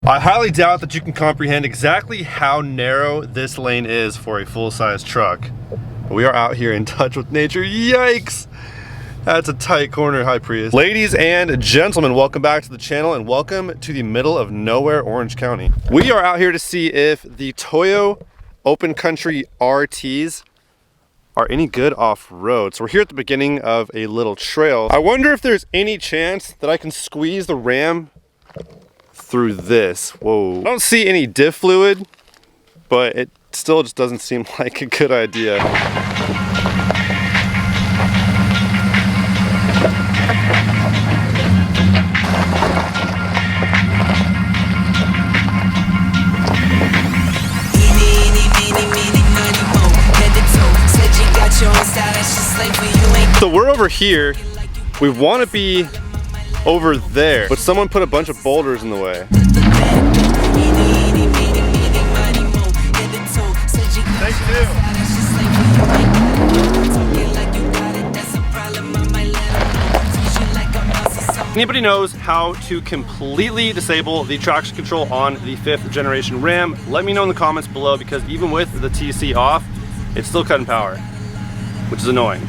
I highly doubt that you can comprehend exactly how narrow this lane is for a full-size truck. We are out here in touch with nature. Yikes! That's a tight corner, High Prius. Ladies and gentlemen, welcome back to the channel and welcome to the middle of nowhere, Orange County. We are out here to see if the Toyo Open Country RTs are any good off-road. So we're here at the beginning of a little trail. I wonder if there's any chance that I can squeeze the Ram through this. Whoa. I don't see any diff fluid, but it still just doesn't seem like a good idea. So we're over here. We want to be over there, but someone put a bunch of boulders in the way. Thank you. Anybody knows how to completely disable the traction control on the 5th generation Ram? Let me know in the comments below, because even with the TC off, it's still cutting power, which is annoying.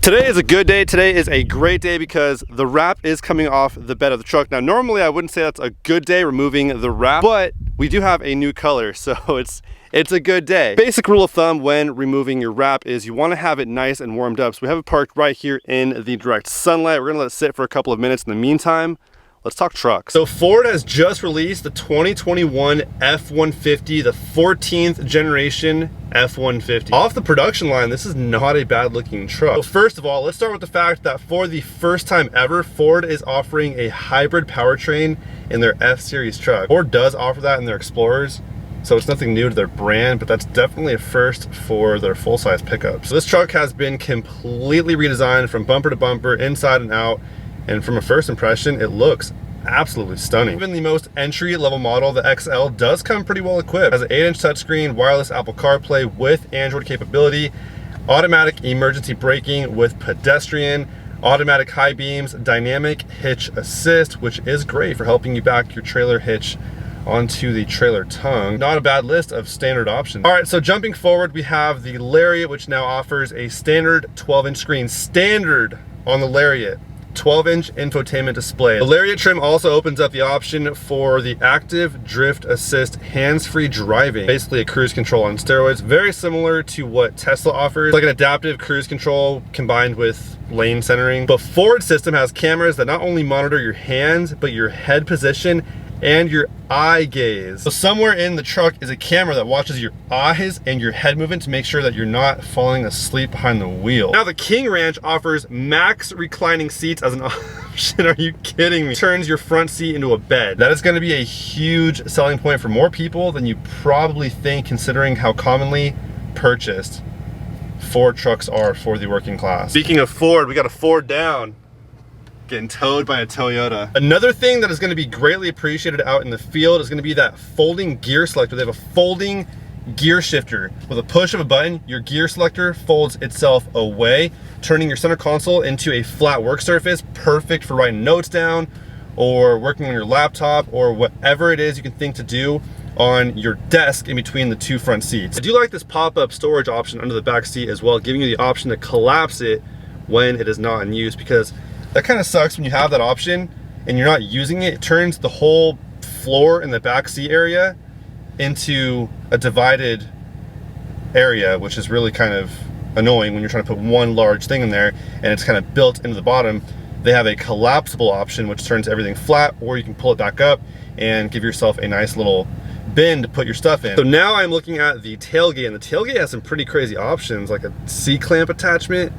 Today is a good day. Today is a great day because the wrap is coming off the bed of the truck. Now, normally I wouldn't say that's a good day removing the wrap, but we do have a new color, so it's a good day. Basic rule of thumb when removing your wrap is you want to have it nice and warmed up. So we have it parked right here in the direct sunlight. We're gonna let it sit for a couple of minutes. In the meantime, let's talk trucks. So Ford has just released the 2021 F-150, the 14th generation F-150. Off the production line, this is not a bad looking truck. So first of all, let's start with the fact that for the first time ever, Ford is offering a hybrid powertrain in their F-Series truck. Ford does offer that in their Explorers, so it's nothing new to their brand, but that's definitely a first for their full-size pickups. So this truck has been completely redesigned from bumper to bumper, inside and out. And from a first impression, it looks absolutely stunning. Even the most entry-level model, the XL, does come pretty well equipped. It has an 8-inch touchscreen, wireless Apple CarPlay with Android capability, automatic emergency braking with pedestrian, automatic high beams, dynamic hitch assist, which is great for helping you back your trailer hitch onto the trailer tongue. Not a bad list of standard options. All right, so jumping forward, we have the Lariat, which now offers a standard 12-inch screen. Standard on the Lariat. 12-inch infotainment display. The Lariat trim also opens up the option for the active drift assist hands-free driving, basically a cruise control on steroids, very similar to what Tesla offers. It's like an adaptive cruise control combined with lane centering. The Ford system has cameras that not only monitor your hands, but your head position and your eye gaze. So somewhere in the truck is a camera that watches your eyes and your head movement to make sure that you're not falling asleep behind the wheel. Now the King Ranch offers max reclining seats as an option. Are you kidding me? Turns your front seat into a bed. That is going to be a huge selling point for more people than you probably think, considering how commonly purchased Ford trucks are for the working class. Speaking of Ford, we got a Ford down. Getting towed by a Toyota. Another thing that is going to be greatly appreciated out in the field is going to be that folding gear selector. They have a folding gear shifter. With a push of a button, your gear selector folds itself away, turning your center console into a flat work surface, perfect for writing notes down or working on your laptop or whatever it is you can think to do on your desk in between the two front seats. I do like this pop-up storage option under the back seat as well, giving you the option to collapse it when it is not in use, because that kind of sucks when you have that option and you're not using it. It turns the whole floor in the back seat area into a divided area, which is really kind of annoying when you're trying to put one large thing in there and it's kind of built into the bottom. They have a collapsible option which turns everything flat, or you can pull it back up and give yourself a nice little bin to put your stuff in. So now I'm looking at the tailgate, and the tailgate has some pretty crazy options, like a C-clamp attachment,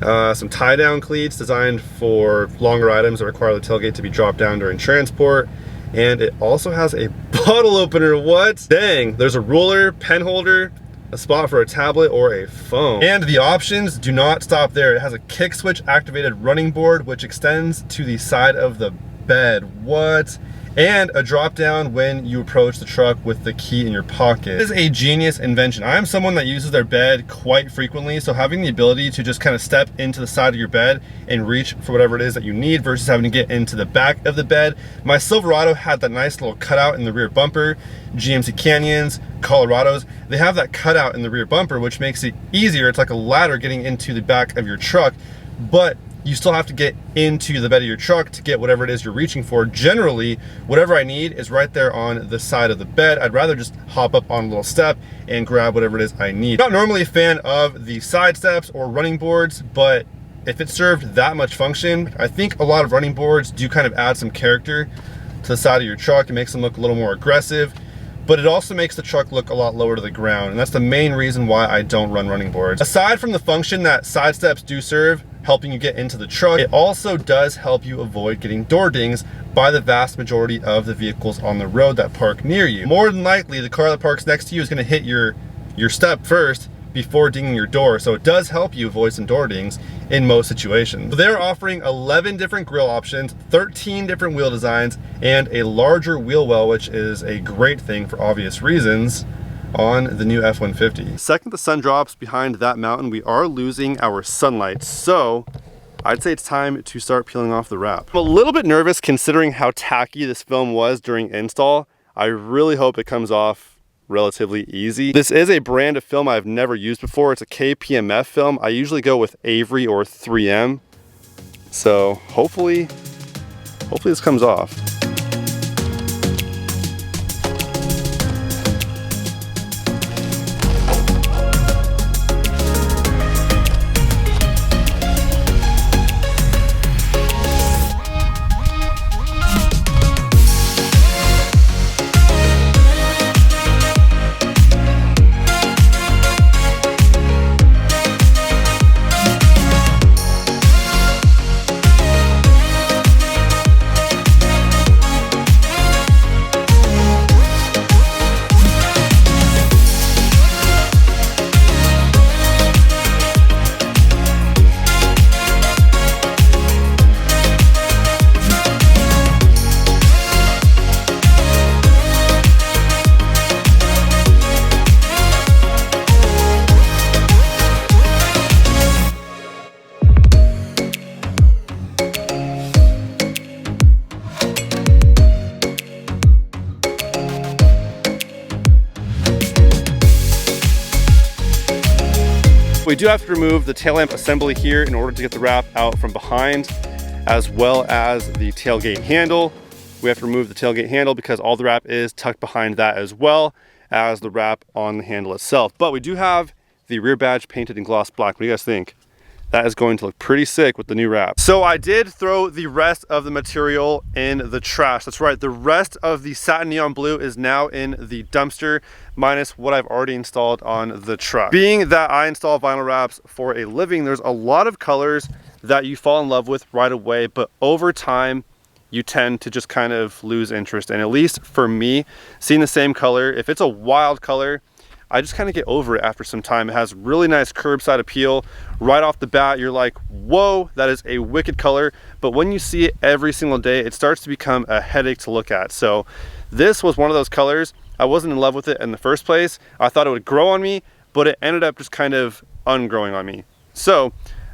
some tie-down cleats designed for longer items that require the tailgate to be dropped down during transport, and it also has a bottle opener. What? Dang, there's a ruler, pen holder, a spot for a tablet or a phone. And the options do not stop there. It has a kick switch activated running board which extends to the side of the bed. What? And a drop down when you approach the truck with the key in your pocket. This is a genius invention. I am someone that uses their bed quite frequently, so having the ability to just kind of step into the side of your bed and reach for whatever it is that you need versus having to get into the back of the bed. My Silverado had that nice little cutout in the rear bumper. GMC Canyons, Colorados, they have that cutout in the rear bumper, which makes it easier. It's like a ladder getting into the back of your truck, but you still have to get into the bed of your truck to get whatever it is you're reaching for. Generally, whatever I need is right there on the side of the bed. I'd rather just hop up on a little step and grab whatever it is I need. Not normally a fan of the side steps or running boards, but if it served that much function, I think a lot of running boards do kind of add some character to the side of your truck. It makes them look a little more aggressive, but it also makes the truck look a lot lower to the ground. And that's the main reason why I don't run running boards. Aside from the function that side steps do serve, helping you get into the truck, it also does help you avoid getting door dings by the vast majority of the vehicles on the road that park near you. More than likely, the car that parks next to you is gonna hit your step first before dinging your door. So it does help you avoid some door dings in most situations. So they're offering 11 different grille options, 13 different wheel designs, and a larger wheel well, which is a great thing for obvious reasons on the new F-150. The second the sun drops behind that mountain, we are losing our sunlight. So I'd say it's time to start peeling off the wrap. I'm a little bit nervous considering how tacky this film was during install. I really hope it comes off relatively easy. This is a brand of film I've never used before. It's a KPMF film. I usually go with Avery or 3M. So hopefully this comes off. We do have to remove the tail lamp assembly here in order to get the wrap out from behind, as well as the tailgate handle. We have to remove the tailgate handle because all the wrap is tucked behind that, as well as the wrap on the handle itself. But we do have the rear badge painted in gloss black. What do you guys think? That is going to look pretty sick with the new wrap. So I did throw the rest of the material in the trash. That's right, the rest of the satin neon blue is now in the dumpster, minus what I've already installed on the truck. Being that I install vinyl wraps for a living, there's a lot of colors that you fall in love with right away, but over time, you tend to just kind of lose interest. And at least for me, seeing the same color, if it's a wild color, I just kind of get over it after some time. It has really nice curbside appeal. Right off the bat, you're like, whoa, that is a wicked color. But when you see it every single day, it starts to become a headache to look at. So this was one of those colors. I wasn't in love with it in the first place. I thought it would grow on me, but it ended up just kind of ungrowing on me. So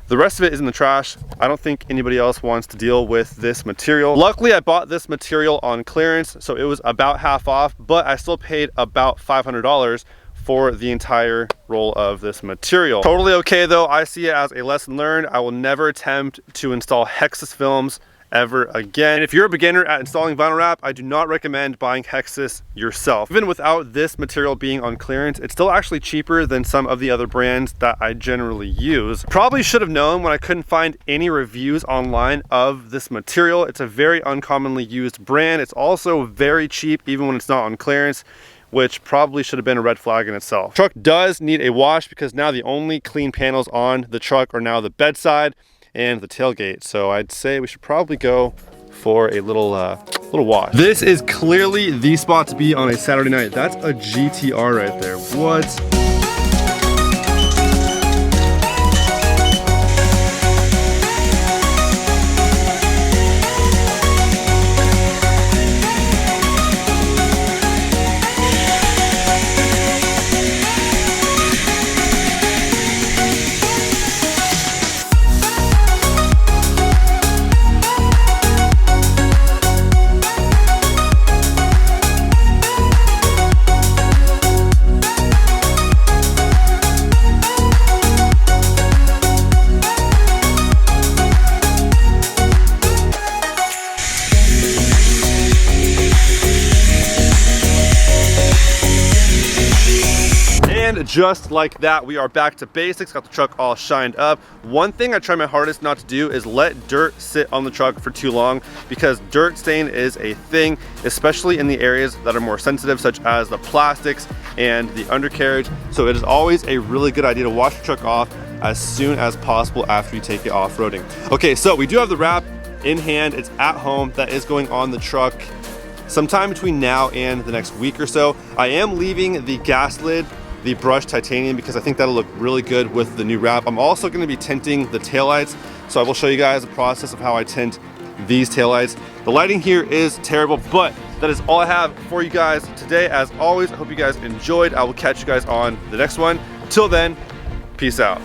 the rest of it is in the trash. I don't think anybody else wants to deal with this material. Luckily, I bought this material on clearance, so it was about half off, but I still paid about $500 for the entire roll of this material. Totally okay though. I see it as a lesson learned. I will never attempt to install Hexus films ever again. If you're a beginner at installing vinyl wrap, I do not recommend buying Hexus yourself. Even without this material being on clearance, it's still actually cheaper than some of the other brands that I generally use. Probably should have known when I couldn't find any reviews online of this material. It's a very uncommonly used brand. It's also very cheap even when it's not on clearance, which probably should have been a red flag in itself. Truck does need a wash because now the only clean panels on the truck are now the bedside and the tailgate. So I'd say we should probably go for a little wash. This is clearly the spot to be on a Saturday night. That's a GTR right there. What? just like that, we are back to basics, got the truck all shined up. One thing I try my hardest not to do is let dirt sit on the truck for too long, because dirt stain is a thing, especially in the areas that are more sensitive, such as the plastics and the undercarriage. So it is always a really good idea to wash the truck off as soon as possible after you take it off-roading. Okay, so we do have the wrap in hand. It's at home. That is going on the truck sometime between now and the next week or so. I am leaving the gas lid, the brushed titanium, because I think that'll look really good with the new wrap. I'm also going to be tinting the taillights, so I will show you guys the process of how I tint these taillights. The lighting here is terrible, but that is all I have for you guys today. As always, I hope you guys enjoyed. I will catch you guys on the next one. Till then, peace out.